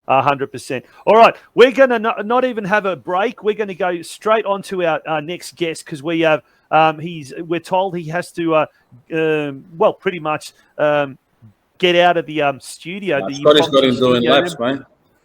100%. All right, we're going to not even have a break. We're going to go straight on to our next guest because we have we're told he has to pretty much get out of the studio. Scotty's got him doing laps, mate.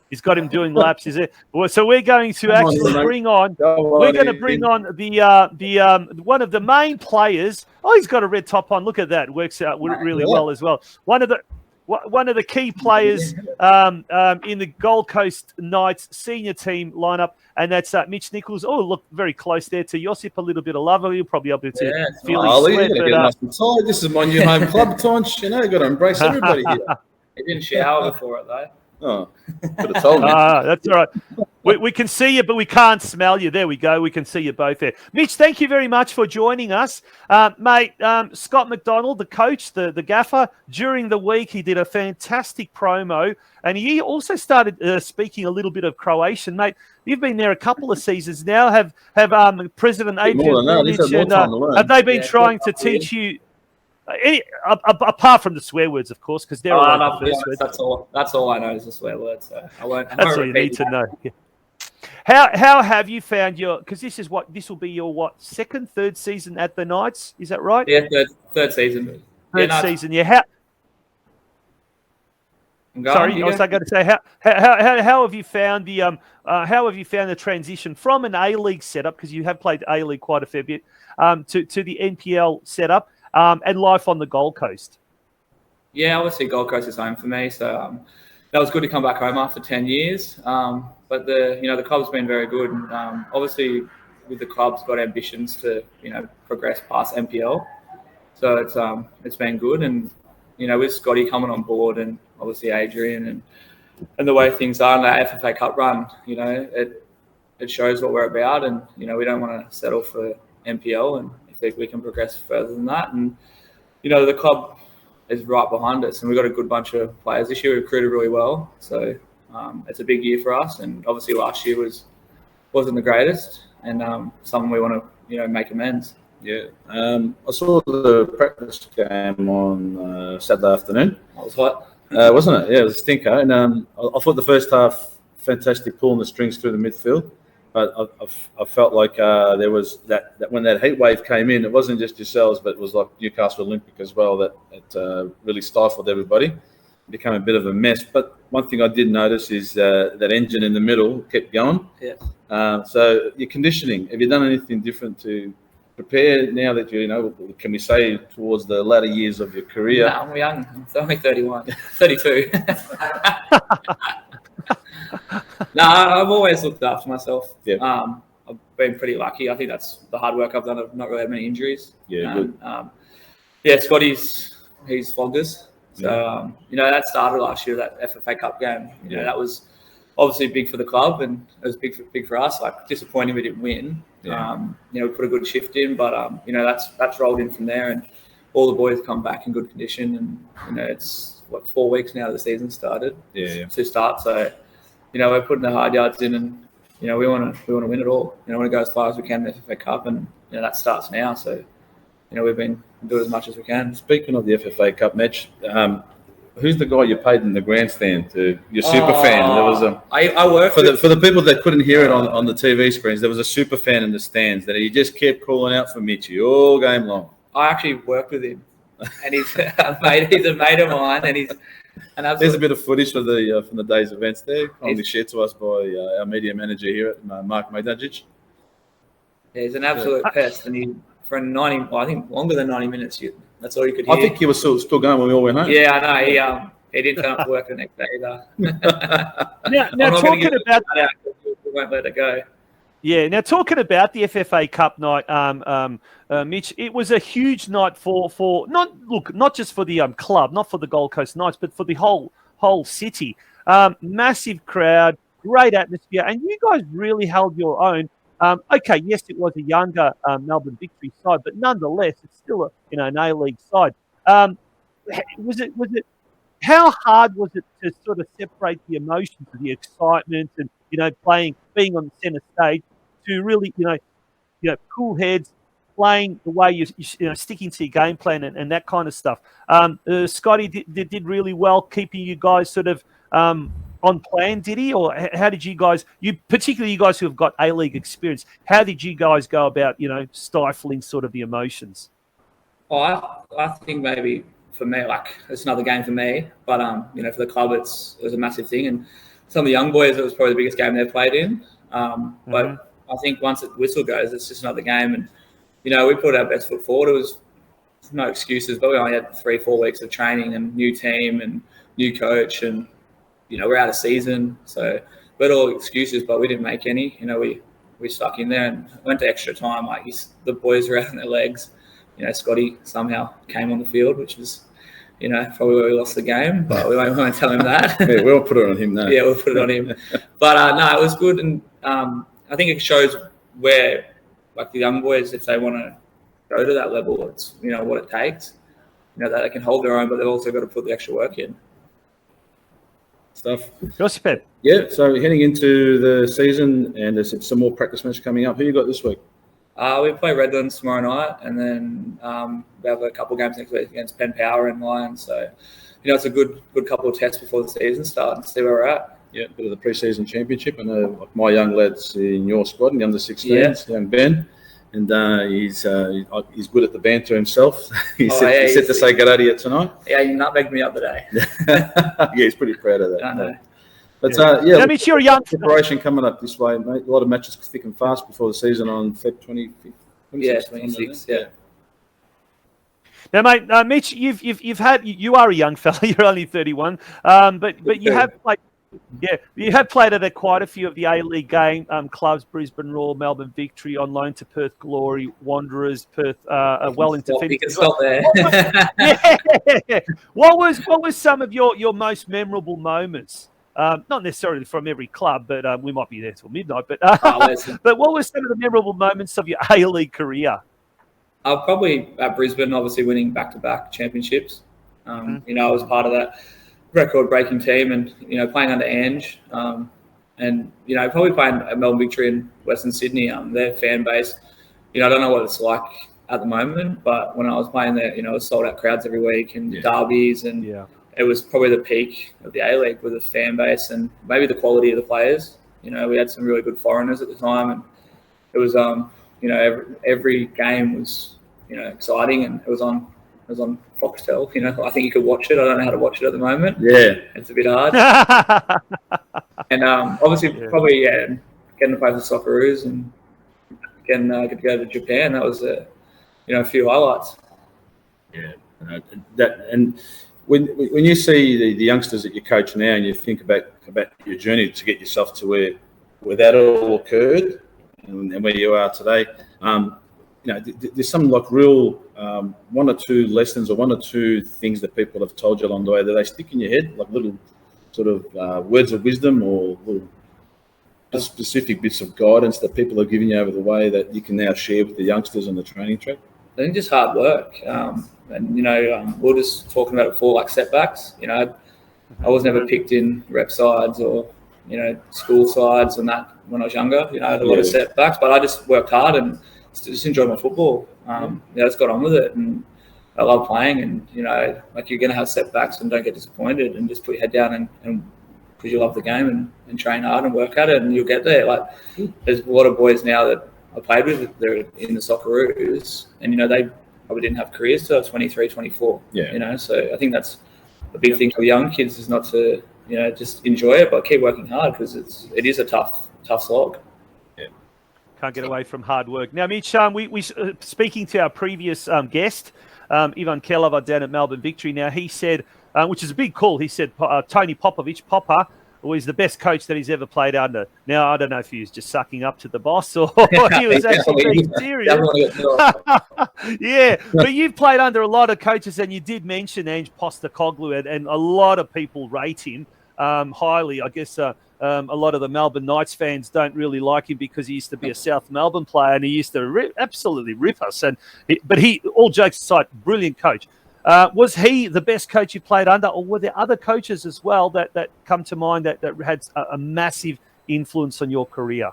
He's got him doing laps, is it? So we're going to bring on the one of the main players. Oh, he's got a red top on. Look at that. Works out really well as well. One of the key players in the Gold Coast Knights senior team lineup, and that's Mitch Nichols. Oh, look very close there to Josip. A little bit of love. You'll probably be able to feel his sweat. Nice and tight. This is my new home club, Tonch. You know, you've got to embrace everybody here. He didn't shower before it, though. Oh, could have told me. That's all right. We can see you, but we can't smell you. There we go. We can see you both there. Mitch, thank you very much for joining us. Mate, Scott McDONALD, the coach, the gaffer, during the week, he did a fantastic promo, and he also started speaking a little bit of Croatian. Mate, you've been there a couple of seasons now. Have President Adrian Puljic, have they been trying to teach you... apart from the swear words, of course, because they're all the first words. That's all I know is the swear words. So I won't. That's all you need to know. Yeah. How have you found your? Because this will be your third season at the Knights? Is that right? Yeah, third season. Third season. Yeah. I was going to say how have you found the transition from an A-League setup, because you have played A-League quite a fair bit, to the NPL setup? And life on the Gold Coast. Yeah, obviously Gold Coast is home for me, so that was good to come back home after 10 years. But the club's been very good. Obviously, with the club's got ambitions to progress past NPL, so it's been good. And with Scotty coming on board, and obviously Adrian and the way things are in that FFA Cup run, it shows what we're about, and we don't want to settle for NPL, and we can progress further than that. And the club is right behind us, and we've got a good bunch of players this year. We recruited really well, so it's a big year for us. And obviously last year wasn't the greatest, and something we want to make amends. Yeah, I saw the practice game on Saturday afternoon. That was hot, wasn't it? Yeah, it was a stinker. And I thought the first half fantastic, pulling the strings through the midfield. But I felt like there was that when that heat wave came in, it wasn't just yourselves, but it was like Newcastle Olympic as well, that it really stifled everybody. It became a bit of a mess. But one thing I did notice is that engine in the middle kept going. Yeah. So your conditioning, have you done anything different to prepare now that can we say towards the latter years of your career? No, I'm young. I'm only 31, 32. No, I've always looked after myself. Yeah. I've been pretty lucky. I think that's the hard work I've done. I've not really had many injuries. Yeah, good. Scotty's flogged us. So, that started last year, that FFA Cup game. That was obviously big for the club, and it was big for us. Like, disappointing we didn't win. Yeah. We put a good shift in, but, that's rolled in from there, and all the boys come back in good condition. And, it's, 4 weeks now that the season started to start. So, we're putting the hard yards in, and we want to win it all. We want to go as far as we can in the FFA Cup, and that starts now. So, we've been doing as much as we can. Speaking of the FFA Cup match, who's the guy you paid in the grandstand to? Your super fan. There was I worked for the people that couldn't hear it on the TV screens. There was a super fan in the stands that he just kept calling out for Mitchy all game long. I actually worked with him, and he's a mate of mine, and there's a bit of footage from the day's events there, kindly shared to us by our media manager here at Mark McDonough. Yeah, he's an absolute pest, and for 90, I think longer than 90 minutes, that's all you could hear. I think he was still going when we all went home. Yeah, I know. He didn't turn up to work the next day either. now talking about we won't let it go. Yeah, now talking about the FFA Cup night, Mitch, it was a huge night for not just for the club, not for the Gold Coast Knights, but for the whole city. Massive crowd, great atmosphere, and you guys really held your own. Okay, yes, it was a younger Melbourne Victory side, but nonetheless, it's still an A-League side. Was it? How hard was it to sort of separate the emotions of the excitement and being on the centre stage to really cool heads, playing the way you sticking to your game plan and that kind of stuff. Scotty did really well, keeping you guys sort of on plan, did he? Or how did you guys, particularly you guys who have got A-League experience, how did you guys go about, stifling sort of the emotions? I think maybe for me, like, it's another game for me, but for the club, it was a massive thing, and some of the young boys, it was probably the biggest game they've played in. But I think once the whistle goes, it's just another game, and we put our best foot forward. It was no excuses, but we only had 3-4 weeks of training and new team and new coach, and we're out of season, so we had all excuses, but we didn't make any. We stuck in there and went to extra time. Like, the boys were out on their legs. Scotty somehow came on the field, which is, probably where we lost the game, but we won't tell him that. Yeah, we won't put it on him now. Yeah, we'll put it on him. But no, it was good, and I think it shows where, like, the young boys, if they want to go to that level, it's what it takes. That they can hold their own, but they've also got to put the extra work in. Stuff. Joseph. Yeah, so heading into the season, and there's some more practice matches coming up. Who you got this week? We play Redlands tomorrow night, and then we have a couple of games next week against Penn Power and Lions. So, it's a good couple of tests before the season starts and see where we're at. Yeah, bit of the pre-season championship. I know, like, my young lads in your squad, in the under-16s, young Ben, and he's good at the banter himself. He's set to say good idea tonight. Yeah, he nutmegged me up today. Yeah, he's pretty proud of that. I know. But I mean, you're young. Preparation coming up this way, mate. A lot of matches thick and fast before the season on Feb 25th. Yeah, 26th. Yeah. Now, mate, Mitch, you are a young fella. You're only 31, but you have played. Yeah, you have played at quite a few of the A-League game clubs: Brisbane Roar, Melbourne Victory, on loan to Perth Glory, Wanderers, Perth, Wellington. You can stop there. Yeah. What was some of your most memorable moments? Not necessarily from every club, but we might be there till midnight. But but what were some of the memorable moments of your A-League career? Probably at Brisbane, obviously winning back-to-back championships. I was part of that record-breaking team, and playing under Ange, and probably playing at Melbourne Victory in Western Sydney. Their fan base, I don't know what it's like at the moment, but when I was playing there, it was sold out crowds every week and derbies, and it was probably the peak of the A-League with the fan base and maybe the quality of the players. We had some really good foreigners at the time, and it was every game was exciting, and it was on Foxtel. I think you could watch it. I don't know how to watch it at the moment. Yeah, it's a bit hard. And obviously, probably getting to play for Socceroos and getting to go to Japan. That was a few highlights. Yeah, and when you see the youngsters that you coach now, and you think about your journey to get yourself to where that all occurred and where you are today, there's some like real one or two lessons or one or two things that people have told you along the way that they stick in your head, like little sort of words of wisdom or little specific bits of guidance that people have given you over the way that you can now share with the youngsters on the training track? I think just hard work. And, we were just talking about it before, like setbacks. I was never picked in rep sides or, school sides and that when I was younger. I had a lot of setbacks, but I just worked hard and just enjoyed my football. Just got on with it, and I love playing. And, like, you're going to have setbacks, and don't get disappointed, and just put your head down and because you love the game and train hard and work at it, and you'll get there. Like, there's a lot of boys now that I played with, they're in the Socceroos, and, they probably didn't have careers till 23, 24. So I think that's a big thing for young kids, is not to, just enjoy it, but keep working hard, because it is a tough slog. Can't get away from hard work. Now, Mitch, we speaking to our previous guest, Ivan KELAVA down at Melbourne Victory. Now, he said, which is a big call, he said Tony Popovic, Popper, was the best coach that he's ever played under. Now, I don't know if he was just sucking up to the boss or he was actually being serious. Yeah, but you've played under a lot of coaches, and you did mention Ange Postecoglou, and a lot of people rate him highly. I guess a lot of the Melbourne Knights fans don't really like him because he used to be a South Melbourne player, and he used to absolutely rip us. But all jokes aside, brilliant coach. Was he the best coach you played under, or were there other coaches as well that come to mind that had a massive influence on your career?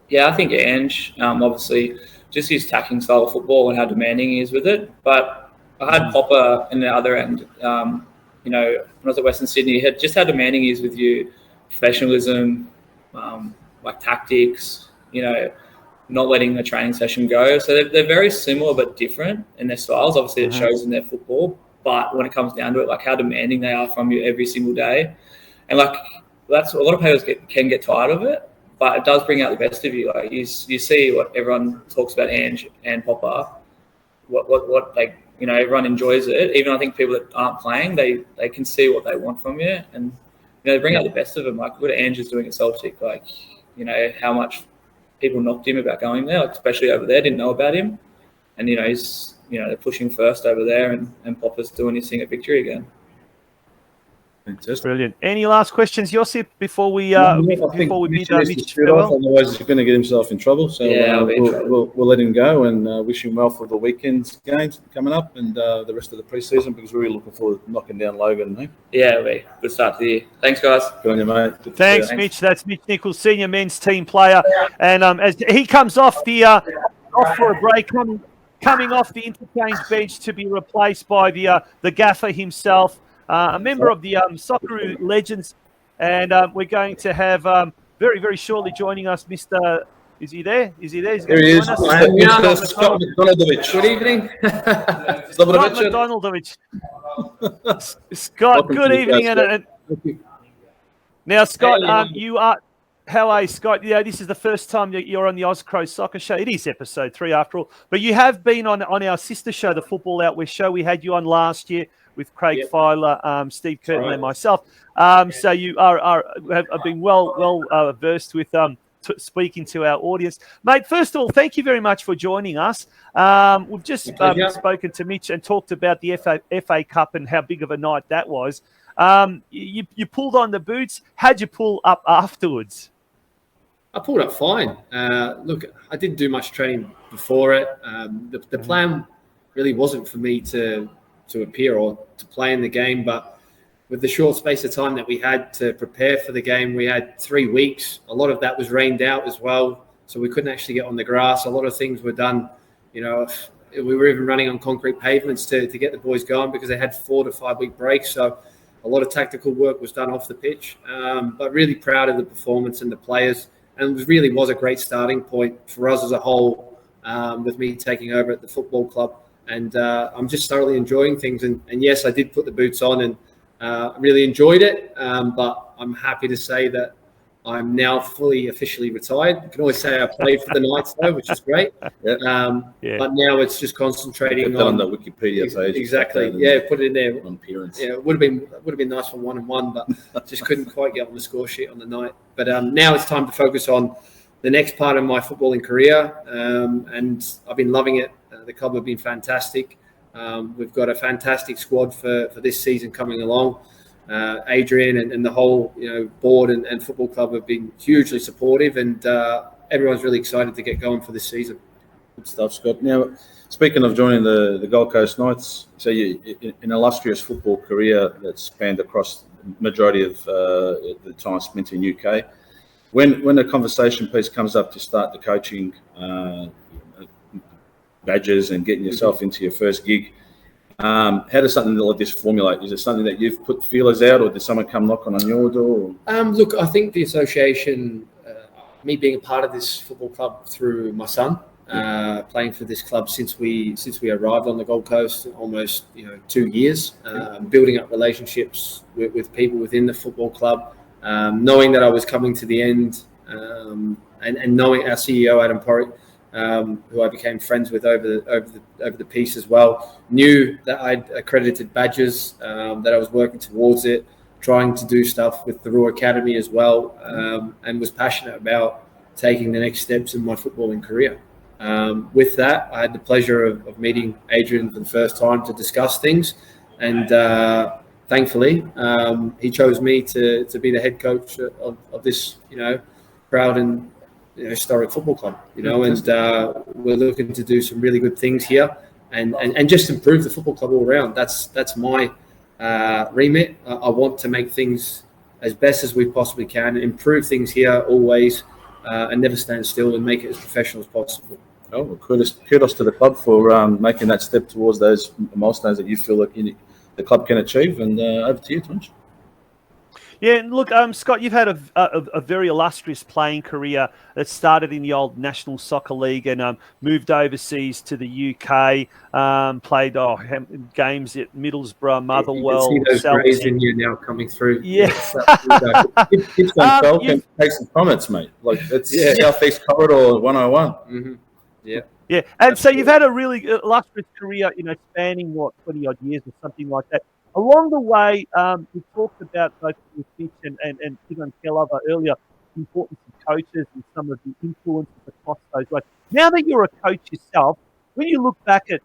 Yeah, I think Ange, obviously, just his attacking style of football and how demanding he is with it. But I had Popper in the other end. When I was at Western Sydney, he had just how demanding he is with you professionalism, like tactics, not letting the training session go. So they're very similar but different in their styles. Obviously, it shows in their football. But when it comes down to it, like how demanding they are from you every single day. And like that's a lot of players can get tired of it, but it does bring out the best of you. Like you see what everyone talks about Ange and Popper, what they, everyone enjoys it. Even I think people that aren't playing, they can see what they want from you, and they bring out the best of them. Like what Ange is doing at Celtic, like how much people knocked him about going there, like especially over there, didn't know about him, and he's they're pushing first over there, and Popper's doing his thing at Victory again. Fantastic. Brilliant. Any last questions, Josip, before we before we meet Mitch? Otherwise, he's going to get himself in trouble. So we'll let him go and wish him well for the weekend's games coming up and the rest of the pre-season, because we're really looking forward to knocking down Logan. Eh? Yeah, good start to the year. Thanks, guys. Good on you, mate. Thanks, Mitch. That's Mitch Nichols, senior men's team player, and as he comes off off for a break, coming off the interchange bench to be replaced by the gaffer himself. A member of the Socceroo Legends, and we're going to have very, very shortly joining us, Mr. Is he there? He's going to join us. Mr. Scott McDonaldovich. Good evening. Scott McDonaldovich. Scott, good evening. And now, Scott, you are. How are you, Scott? This is the first time that you're on the Oz Cro Soccer Show. It is episode 3 after all, but you have been on our sister show, the Football Out West show. We had you on last year with Craig Filer, Steve Curtin, and myself. So you have been well versed with speaking to our audience, mate. First of all, thank you very much for joining us. We've just spoken to Mitch and talked about the FA Cup and how big of a night that was. You pulled on the boots. How'd you pull up afterwards? I pulled up fine. Look, I didn't do much training before it. The plan really wasn't for me to appear or to play in the game, but with the short space of time that we had to prepare for the game, we had 3 weeks. A lot of that was rained out as well, so we couldn't actually get on the grass. A lot of things were done, we were even running on concrete pavements to get the boys going because they had 4 to 5 week breaks. So a lot of tactical work was done off the pitch, but really proud of the performance and the players. And it really was a great starting point for us as a whole, with me taking over at the football club. And I'm just thoroughly enjoying things. And yes, I did put the boots on and really enjoyed it. But I'm happy to say that I'm now officially retired. You can always say I played for the Knights, though, which is great. But now it's just concentrating on the Wikipedia page. Exactly. Put it in there. On appearance. Yeah, it would have been nice for 1-1, but just couldn't quite get on the score sheet on the night. But now it's time to focus on the next part of my footballing career, and I've been loving it. The club have been fantastic. We've got a fantastic squad for this season coming along. Adrian and the whole board and football club have been hugely supportive, and everyone's really excited to get going for this season. Good stuff, Scott. Now, speaking of joining the Gold Coast Knights, so you an illustrious football career that spanned across the majority of the time spent in UK. When the conversation piece comes up to start the coaching badges and getting yourself into your first gig, how does something like this formulate? Is it something that you've put feelers out, or did someone come knocking on your door? Look, I think the association, me being a part of this football club through my son, playing for this club since we arrived on the Gold Coast, almost 2 years, building up relationships with people within the football club, knowing that I was coming to the end, and knowing our CEO Adam Porrick, who I became friends with over the piece as well, knew that I'd accredited badges, that I was working towards it, trying to do stuff with the Raw Academy as well, and was passionate about taking the next steps in my footballing career. With that, I had the pleasure of meeting Adrian for the first time to discuss things, and thankfully, he chose me to be the head coach of this, proud and historic football club, and we're looking to do some really good things here, and just improve the football club all around. That's my remit. I want to make things as best as we possibly can, improve things here always, and never stand still, and make it as professional as possible. Oh, well, kudos to the club for making that step towards those milestones that you feel that the club can achieve. And over to you, Tunch. Yeah, and look, Scott, you've had a very illustrious playing career that started in the old National Soccer League and moved overseas to the UK, played games at Middlesbrough, Motherwell, you can see those Celtic. grays in you now coming through. Yeah. Give some talk and take some comments, mate. Like, it's Southeast Corridor 101. Mm-hmm. Yeah. Yeah, and so you've had a really illustrious career, spanning, 20-odd years or something like that. Along the way, we talked about both with Mitch and KELAVA earlier, the importance of coaches and some of the influences across those ways. Now that you're a coach yourself, when you look back at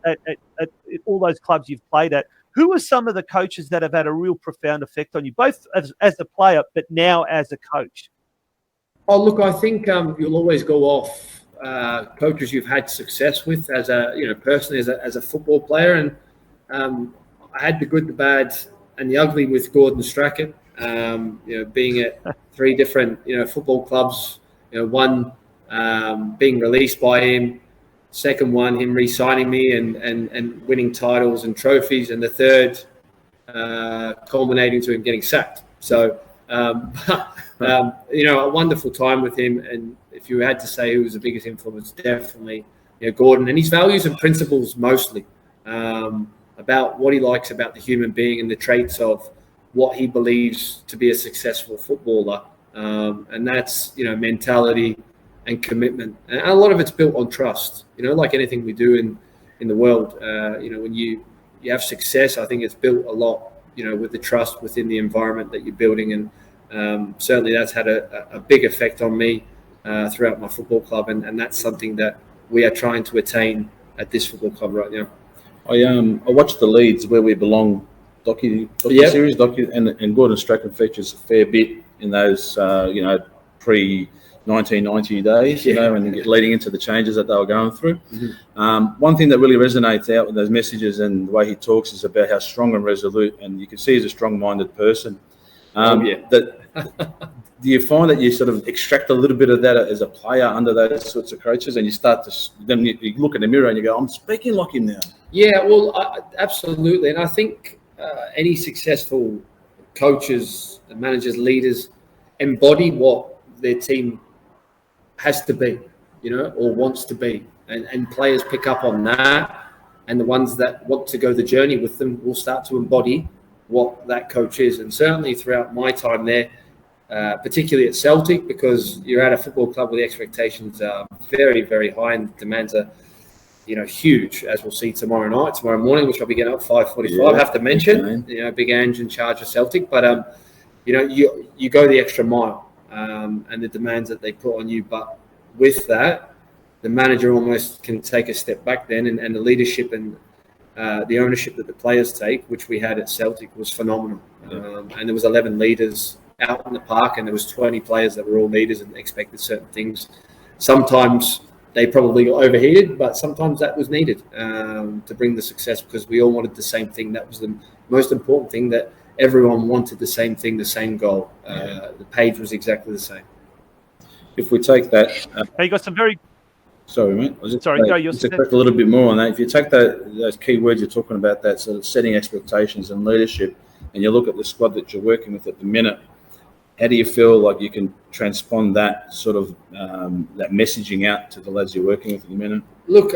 all those clubs you've played at, who are some of the coaches that have had a real profound effect on you, both as a player, but now as a coach? Oh, look, I think you'll always go off coaches you've had success with as personally as a football player, and I had the good, the bad, and the ugly with Gordon Strachan. Being at 3 different football clubs. One being released by him, second one him re-signing me and winning titles and trophies, and the third culminating to him getting sacked. So a wonderful time with him. And if you had to say who was the biggest influence, definitely Gordon, and his values and principles mostly. About what he likes about the human being and the traits of what he believes to be a successful footballer. And that's, mentality and commitment. And a lot of it's built on trust, like anything we do in the world. When you have success, I think it's built a lot, with the trust within the environment that you're building. And certainly that's had a big effect on me throughout my football club. And that's something that we are trying to attain at this football club right now. I watched the Leeds Where We Belong docu-series, and Gordon Strachan features a fair bit in those, pre-1990 days, and leading into the changes that they were going through. Mm-hmm. One thing that really resonates out with those messages and the way he talks is about how strong and resolute, and you can see he's a strong-minded person. Do you find that you sort of extract a little bit of that as a player under those sorts of coaches, and you start to then you look in the mirror and you go, I'm speaking like him now? Yeah, well, absolutely. And I think any successful coaches, managers, leaders embody what their team has to be, or wants to be. And players pick up on that. And the ones that want to go the journey with them will start to embody what that coach is. And certainly throughout my time there, particularly at Celtic, because you're at a football club where the expectations are very, very high and demands are, huge, as we'll see tomorrow morning, which I'll be getting up 5:45. Yeah, I have to mention, Big Ange in charge of Celtic, but you go the extra mile, and the demands that they put on you. But with that, the manager almost can take a step back then, and the leadership and the ownership that the players take, which we had at Celtic, was phenomenal. And there was 11 leaders out in the park, and there was 20 players that were all leaders and expected certain things. Sometimes they probably got overheated, but sometimes that was needed to bring the success, because we all wanted the same thing. That was the most important thing, that everyone wanted the same thing, the same goal. The page was exactly the same. If we take that... you got some very... Sorry, mate. Just a little bit more on that. If you take those key words you're talking about, that sort of setting expectations and leadership, and you look at the squad that you're working with at the minute, how do you feel like you can transpond that sort of that messaging out to the lads you're working with at the minute? Look,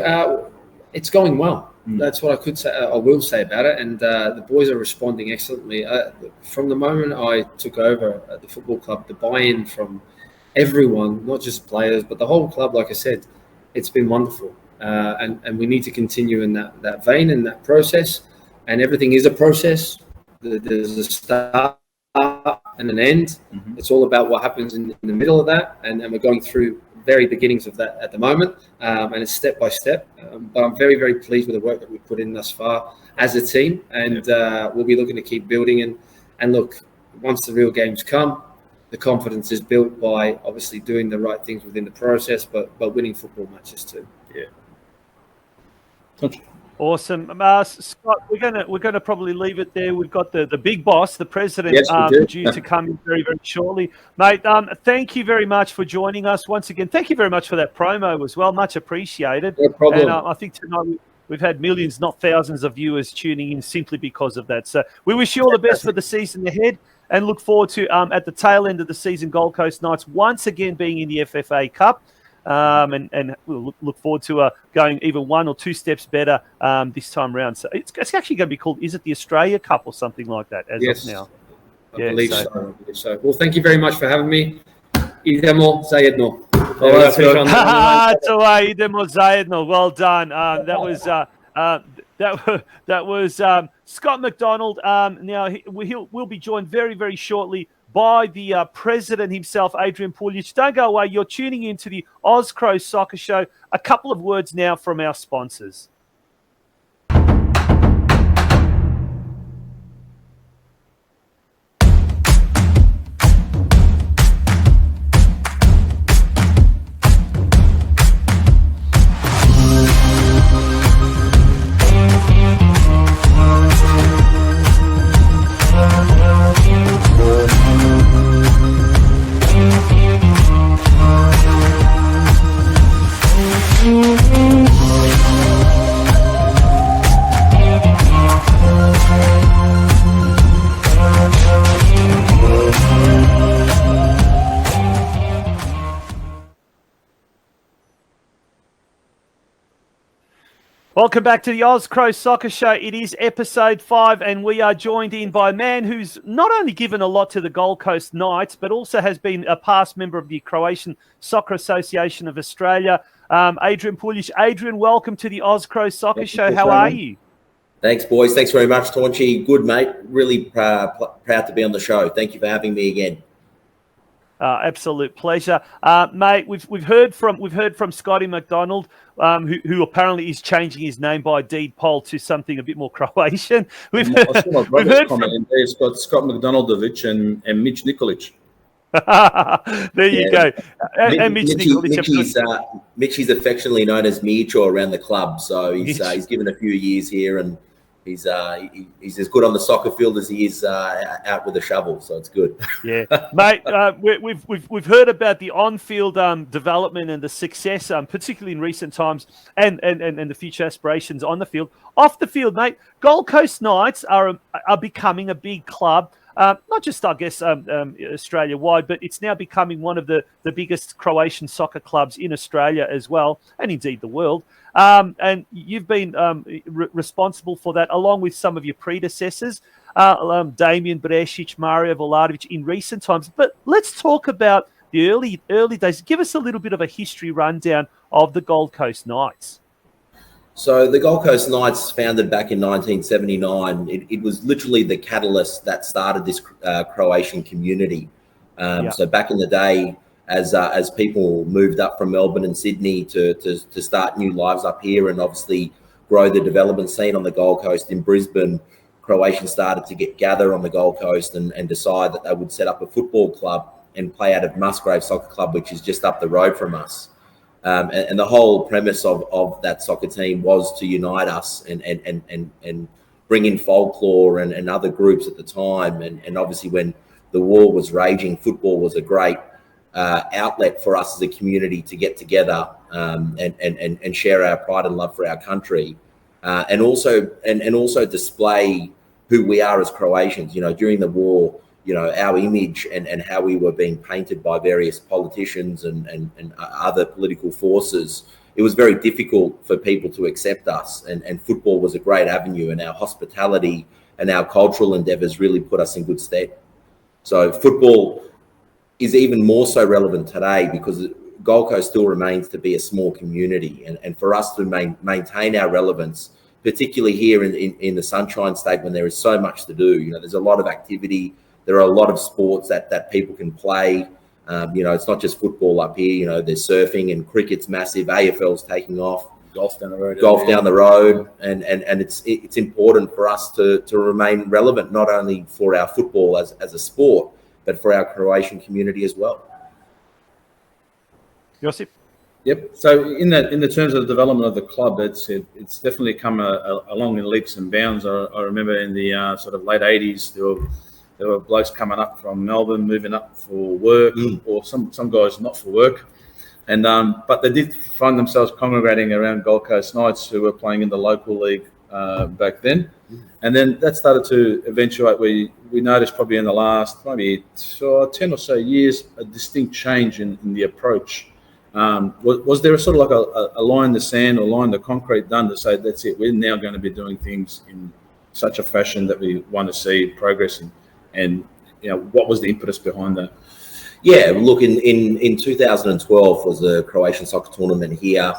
it's going well. That's what I will say about it. And the boys are responding excellently. From the moment I took over at the football club, the buy-in from everyone, not just players, but the whole club, like I said, it's been wonderful. And we need to continue in that vein and that process. And everything is a process. There's a start and an end. Mm-hmm. It's all about what happens in the middle of that, and we're going through very beginnings of that at the moment, and it's step by step. But I'm very, very pleased with the work that we've put in thus far as a team, and we'll be looking to keep building. And look, once the real games come, the confidence is built by obviously doing the right things within the process, but winning football matches too. Yeah. Awesome, Scott. We're gonna probably leave it there. We've got the big boss, the president, due to come in very, very shortly, mate. Thank you very much for joining us once again. Thank you very much for that promo as well. Much appreciated. No problem. And I think tonight we've had millions, not thousands, of viewers tuning in simply because of that. So we wish you all the best for the season ahead. and look forward to, at the tail end of the season, Gold Coast Knights once again being in the FFA Cup. And we'll look forward to going even 1 or 2 steps better this time round. So it's actually going to be called, is it the Australia Cup or something like that as of now? I believe so. Well, thank you very much for having me. Idemo zajedno. Idemo zajedno. Well done. That was Scott McDonald. Now we'll be joined very, very shortly by the president himself, ADRIAN PULJICH. Don't go away. You're tuning into the Oz Cro Soccer Show. A couple of words now from our sponsors. Welcome back to the Oz Cro Soccer Show. It is episode 5, and we are joined in by a man who's not only given a lot to the Gold Coast Knights, but also has been a past member of the Croatian Soccer Association of Australia, ADRIAN PULJICH. ADRIAN, welcome to the Oz Cro Soccer Show. How are you? Thanks, boys. Thanks very much, Taunchy. Good, mate. Really proud to be on the show. Thank you for having me again. Absolute pleasure, mate. We've heard from Scotty McDonald, who apparently is changing his name by deed poll to something a bit more Croatian. We've heard from Scott McDonaldovic and Mitch Nichols. There you go. And Mitch Nichols. Mitch is affectionately known as Micho around the club. So he's given a few years here, and he's as good on the soccer field as he is out with a shovel. So it's good. Yeah, mate. We've heard about the on-field development and the success, particularly in recent times, and the future aspirations on the field. Off the field, mate, Gold Coast Knights are becoming a big club. Not just, I guess, Australia-wide, but it's now becoming one of the biggest Croatian soccer clubs in Australia as well, and indeed the world. And you've been responsible for that, along with some of your predecessors, Damien Breshich, Mario Vlahovic, in recent times. But let's talk about the early days. Give us a little bit of a history rundown of the Gold Coast Knights. So the Gold Coast Knights, founded back in 1979, it was literally the catalyst that started this Croatian community. So back in the day, as people moved up from Melbourne and Sydney to start new lives up here and obviously grow the development scene on the Gold Coast in Brisbane, Croatians started to gather on the Gold Coast and decide that they would set up a football club and play out of Musgrave Soccer Club, which is just up the road from us. And the whole premise of that soccer team was to unite us and bring in folklore and other groups at the time. And obviously when the war was raging, football was a great outlet for us as a community to get together and share our pride and love for our country, and also display who we are as Croatians. You know, during the war, you know, our image and how we were being painted by various politicians and other political forces, it was very difficult for people to accept us. And football was a great avenue, and our hospitality and our cultural endeavours really put us in good stead. So football is even more so relevant today because Gold Coast still remains to be a small community. And for us to maintain our relevance, particularly here in the Sunshine State when there is so much to do, you know, there's a lot of activity. There are a lot of sports that people can play. You know, it's not just football up here. You know, there's surfing and cricket's massive. AFL's taking off. Golf down the road. Down the road. And it's important for us to remain relevant, not only for our football as a sport, but for our Croatian community as well. Josip? Yep. So in the terms of the development of the club, it's definitely come along in leaps and bounds. I remember in the sort of late 80s, there were blokes coming up from Melbourne, moving up for work, or some guys not for work, and but they did find themselves congregating around Gold Coast Knights, who were playing in the local league back then. And then that started to eventuate. We noticed probably in the last maybe 10 or so years a distinct change in the approach. Was there a sort of like a line in the sand or line in the concrete done to say, that's it, we're now going to be doing things in such a fashion that we want to see progress in? And, what was the impetus behind that? Yeah, look, in 2012 was a Croatian soccer tournament here.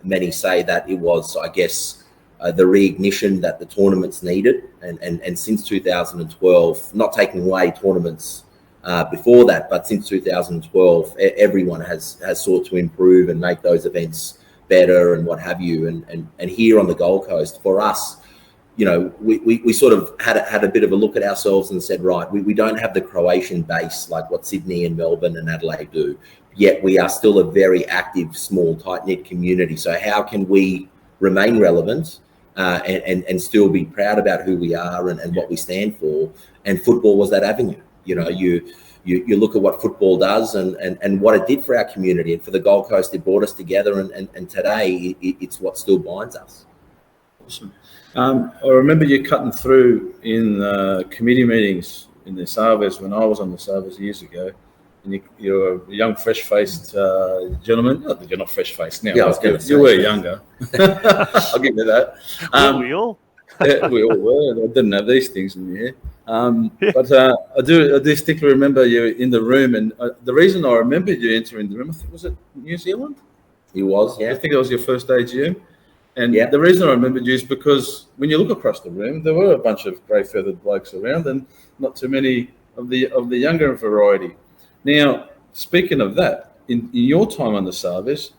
Many say that it was, I guess, the reignition that the tournaments needed. And since 2012, not taking away tournaments before that, but since 2012, everyone has sought to improve and make those events better and what have you. And here on the Gold Coast, for us, we sort of had a bit of a look at ourselves and said, right, we don't have the Croatian base like what Sydney and Melbourne and Adelaide do, yet we are still a very active, small, tight-knit community. So how can we remain relevant and still be proud about who we are and what we stand for? And football was that avenue. You look at what football does and what it did for our community, and for the Gold Coast, it brought us together, and today it's what still binds us. Awesome. I remember you cutting through in committee meetings in the Savez when I was on the Savez years ago, and you're a young, fresh-faced gentleman. Not that you're not fresh-faced now. Yeah, you were younger. I'll give you that. We all? Yeah, we all were. I didn't have these things in the hair. But I do distinctly remember you in the room, and the reason I remember you entering the room, I think, was it New Zealand? It was, yeah. I think it was your first AGM. And the reason I remembered you is because when you look across the room, there were a bunch of grey-feathered blokes around, and not too many of the younger variety. Now, speaking of that, in your time on the Savez,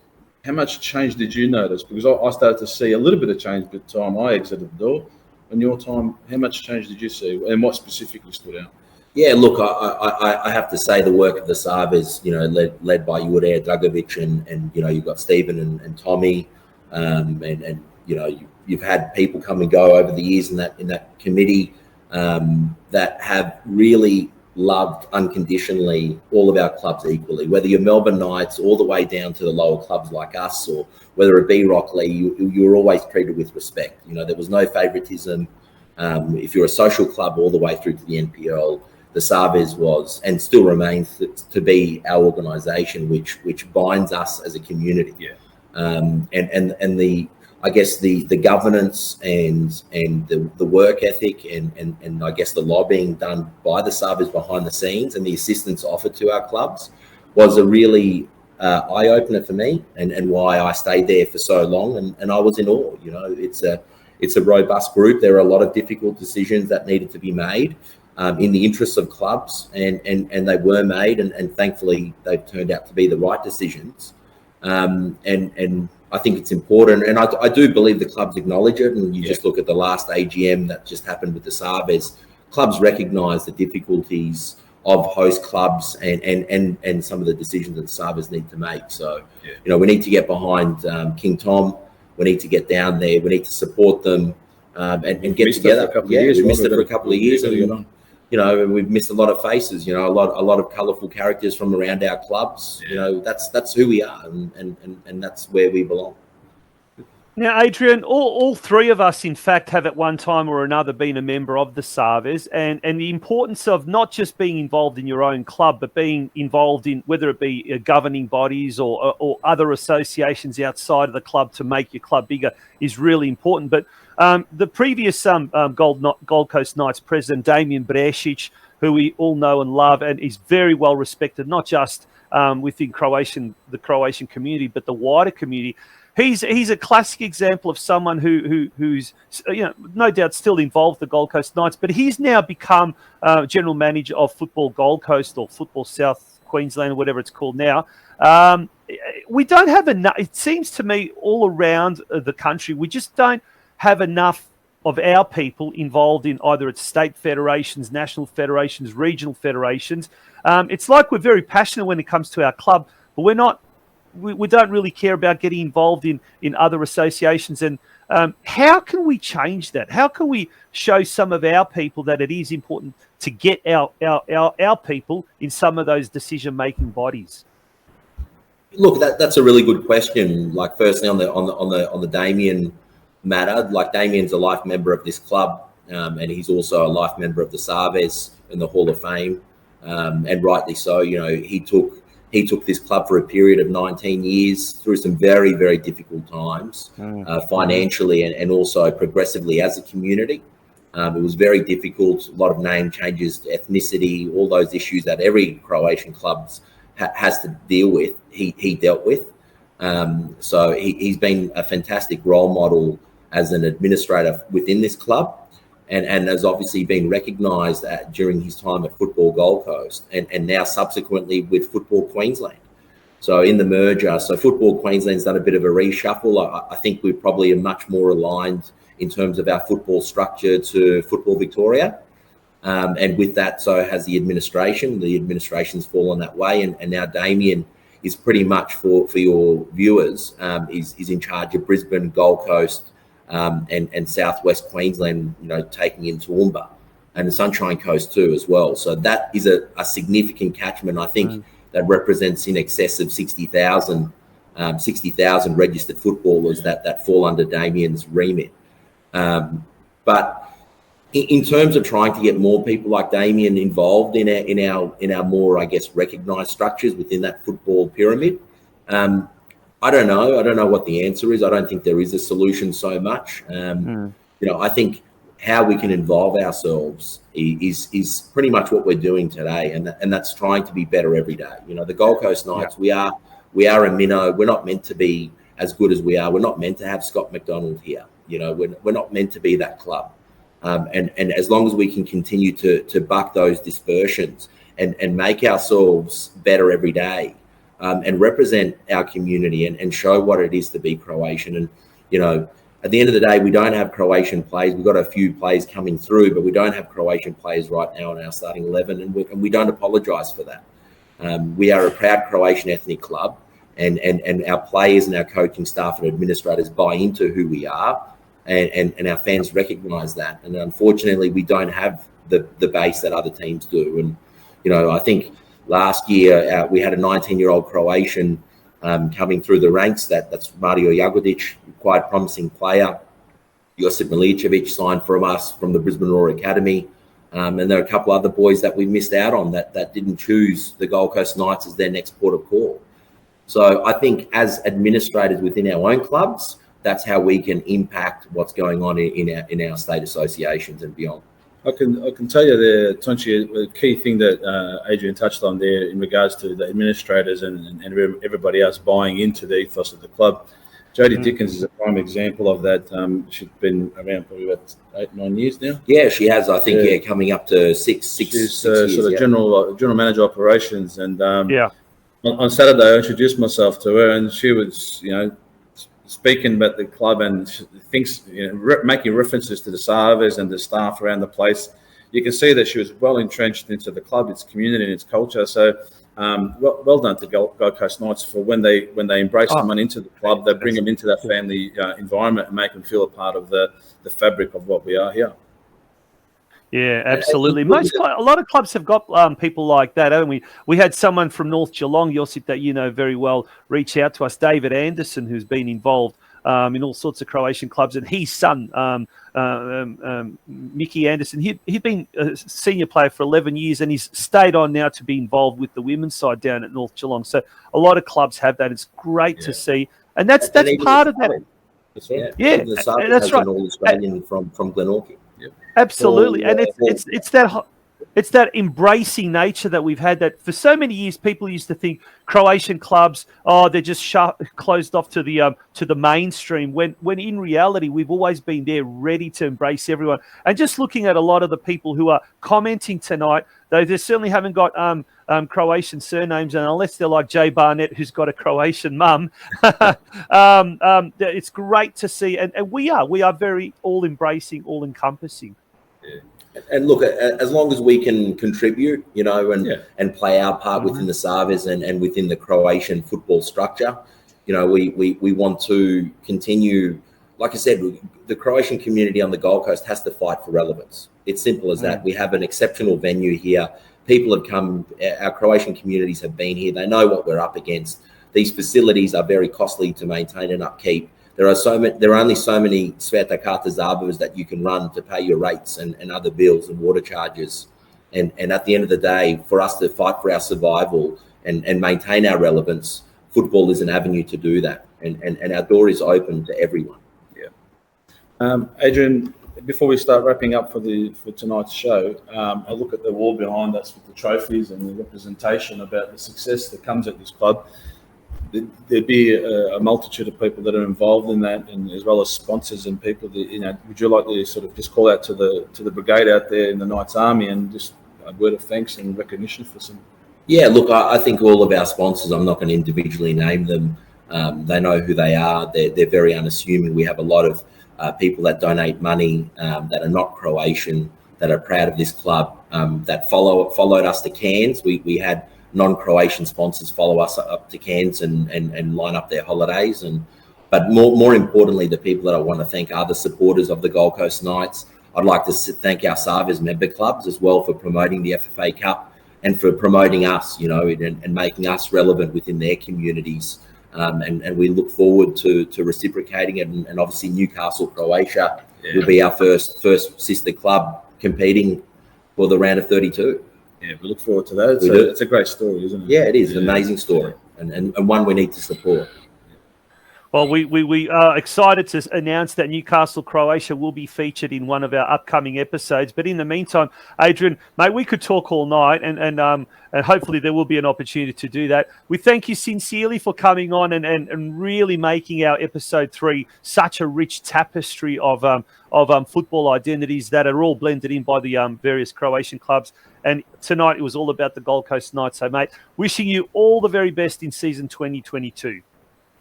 how much change did you notice? Because I started to see a little bit of change by the time I exited the door. In your time, how much change did you see, and what specifically stood out? Yeah, look, I have to say the work of the Savez, led by Jure Dragovic and you've got Stephen and Tommy. And you've had people come and go over the years in that committee that have really loved unconditionally all of our clubs equally, whether you're Melbourne Knights all the way down to the lower clubs like us, or whether it be Rockley, you were always treated with respect. There was no favouritism. If you're a social club all the way through to the NPL, the Savez was and still remains to be our organisation, which binds us as a community. Yeah. And I guess the governance and the work ethic and I guess the lobbying done by the Savez behind the scenes and the assistance offered to our clubs was a really eye opener for me, and why I stayed there for so long, and I was in awe. It's a robust group. There are a lot of difficult decisions that needed to be made in the interests of clubs, and they were made, and thankfully they've turned out to be the right decisions. And I think it's important, and I do believe the clubs acknowledge it. And you just look at the last AGM that just happened with the Savez. Clubs recognise the difficulties of host clubs and some of the decisions that the Savez need to make. So, we need to get behind King Tom. We need to get down there. We need to support them and get together. We missed it for a couple of years. We've missed a lot of faces, a lot of colourful characters from around our clubs. That's who we are, and that's where we belong. Now, Adrian, all three of us, in fact, have at one time or another been a member of the Savez, and the importance of not just being involved in your own club, but being involved in whether it be governing bodies or other associations outside of the club to make your club bigger is really important. But the previous Gold Coast Knights president, Damien Breshich, who we all know and love and is very well respected, not just within the Croatian community, but the wider community. He's a classic example of someone who's no doubt still involved with the Gold Coast Knights, but he's now become general manager of Football Gold Coast or Football South Queensland or whatever it's called now. We don't have enough. It seems to me all around the country, we just don't have enough of our people involved in either its state federations, national federations, regional federations. It's like we're very passionate when it comes to our club, but we're not. We don't really care about getting involved in other associations. And how can we change that? How can we show some of our people that it is important to get our people in some of those decision-making bodies? Look, that's a really good question. Like, firstly, on the Damien matter. Like Damien's a life member of this club, and he's also a life member of the Savez in the Hall of Fame, and rightly so. You know, he took this club for a period of 19 years through some very, very difficult times, financially and also progressively as a community. It was very difficult, a lot of name changes, ethnicity, all those issues that every Croatian club has to deal with, he dealt with. So he's been a fantastic role model as an administrator within this club, and has obviously been recognised during his time at Football Gold Coast and now subsequently with Football Queensland. So in the merger, so Football Queensland's done a bit of a reshuffle. I think we probably are much more aligned in terms of our football structure to Football Victoria. And with that, so has the administration. The administration's fallen that way. And now Damien is pretty much, for your viewers, is in charge of Brisbane, Gold Coast, and southwest Queensland, you know, taking in Toowoomba and the Sunshine Coast too as well. So that is a significant catchment, I think, that represents in excess of 60,000 registered footballers that fall under Damien's remit. But in terms of trying to get more people like Damien involved in our more, I guess, recognised structures within that football pyramid, I don't know. I don't know what the answer is. I don't think there is a solution so much. You know, I think how we can involve ourselves is pretty much what we're doing today, and that's trying to be better every day. You know, the Gold Coast Knights, we are a minnow. We're not meant to be as good as we are. We're not meant to have Scott McDONALD here. You know, we're not meant to be that club. And as long as we can continue to buck those dispersions and make ourselves better every day, and represent our community and show what it is to be Croatian. And, you know, at the end of the day, we don't have Croatian players. We've got a few players coming through, but we don't have Croatian players right now in our starting 11, and we don't apologise for that. We are a proud Croatian ethnic club, and our players and our coaching staff and administrators buy into who we are, and our fans recognise that. And unfortunately, we don't have the base that other teams do. And, you know, I think last year we had a 19-year-old Croatian coming through the ranks. That's Mario Jagodic, quite promising player. Josip Milicevic signed from us from the Brisbane Roar Academy. And there are a couple other boys that we missed out on that didn't choose the Gold Coast Knights as their next port of call. So I think as administrators within our own clubs, that's how we can impact what's going on in our state associations and beyond. I can tell you there, Tonchi, the key thing that Adrian touched on there in regards to the administrators and everybody else buying into the ethos of the club. Jody Dickens is a prime example of that. She's been around probably about 8-9 years now. Yeah, she has. I think coming up to six years. Sort of general manager operations, and on Saturday I introduced myself to her, and she was, you know, speaking about the club and things, you know, making references to the Savez and the staff around the place. You can see that she was well entrenched into the club, its community, and its culture. So, well done to Gold Coast Knights for when they embrace someone into the club, they bring them into that family environment and make them feel a part of the fabric of what we are here. Yeah, absolutely. A lot of clubs have got people like that, haven't we? We had someone from North Geelong, Josip, that you know very well, reach out to us, David Anderson, who's been involved in all sorts of Croatian clubs, and his son, Mickey Anderson, he'd been a senior player for 11 years, and he's stayed on now to be involved with the women's side down at North Geelong. So a lot of clubs have that. It's great to see, and that's part of that. That's right. Yeah, that's right. An All-Australian from Glenorchy. Yep. Absolutely, and it's that embracing nature that we've had. That for so many years, people used to think Croatian clubs, they're just closed off to the mainstream. When in reality, we've always been there, ready to embrace everyone. And just looking at a lot of the people who are commenting tonight, though they certainly haven't got Croatian surnames, and unless they're like Jay Barnett, who's got a Croatian mum, it's great to see. And we are very all-embracing, all-encompassing. Yeah. And look, as long as we can contribute, you know, and play our part within the Savez and within the Croatian football structure, you know, we want to continue. Like I said, the Croatian community on the Gold Coast has to fight for relevance. It's simple as that. We have an exceptional venue here. People have come, our Croatian communities have been here. They know what we're up against. These facilities are very costly to maintain and upkeep. there are only so many Sveta Karta Zabavas that you can run to pay your rates and other bills and water charges. And at the end of the day, for us to fight for our survival and maintain our relevance, football is an avenue to do that. And our door is open to everyone. Yeah. Adrian, before we start wrapping up for tonight's show, I look at the wall behind us with the trophies and the representation about the success that comes at this club. There'd be a multitude of people that are involved in that, and as well as sponsors and people that, would you like to sort of just call out to the brigade out there in the Knights Army and just a word of thanks and recognition for some? Yeah, look, I think all of our sponsors, I'm not going to individually name them. They know who they are. They're very unassuming. We have a lot of people that donate money that are not Croatian, that are proud of this club, that followed us to Cairns. We had non-Croatian sponsors follow us up to Cairns and line up their holidays. But more importantly, the people that I want to thank are the supporters of the Gold Coast Knights. I'd like to thank our Savez member clubs as well for promoting the FFA Cup and for promoting us, and making us relevant within their communities. And we look forward to reciprocating it. And obviously Newcastle, Croatia will be our first sister club competing for the round of 32. Yeah, we look forward to that. It's a great story, isn't it? Yeah, it is. An amazing story and one we need to support. Well, we are excited to announce that Newcastle, Croatia will be featured in one of our upcoming episodes. But in the meantime, Adrian, mate, we could talk all night, and hopefully there will be an opportunity to do that. We thank you sincerely for coming on and really making our episode 3 such a rich tapestry of football identities that are all blended in by the various Croatian clubs. And tonight it was all about the Gold Coast Knights. So, mate, wishing you all the very best in season 2022.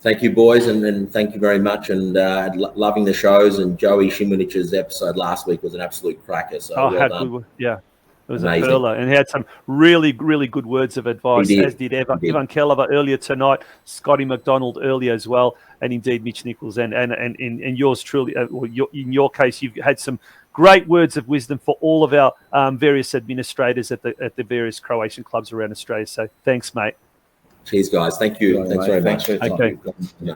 Thank you, boys, and thank you very much. And loving the shows. And Joey Shimonich's episode last week was an absolute cracker. So well done. Good, yeah. It was amazing. A perler, and he had some really, really good words of advice, as did Ivan KELAVA earlier tonight, Scotty McDONALD earlier as well, and indeed Mitch Nichols, and yours truly, in your case, you've had some great words of wisdom for all of our various administrators at the various Croatian clubs around Australia. So thanks, mate. Cheers, guys. Thank you. Thanks very much. Thanks for your time. Okay.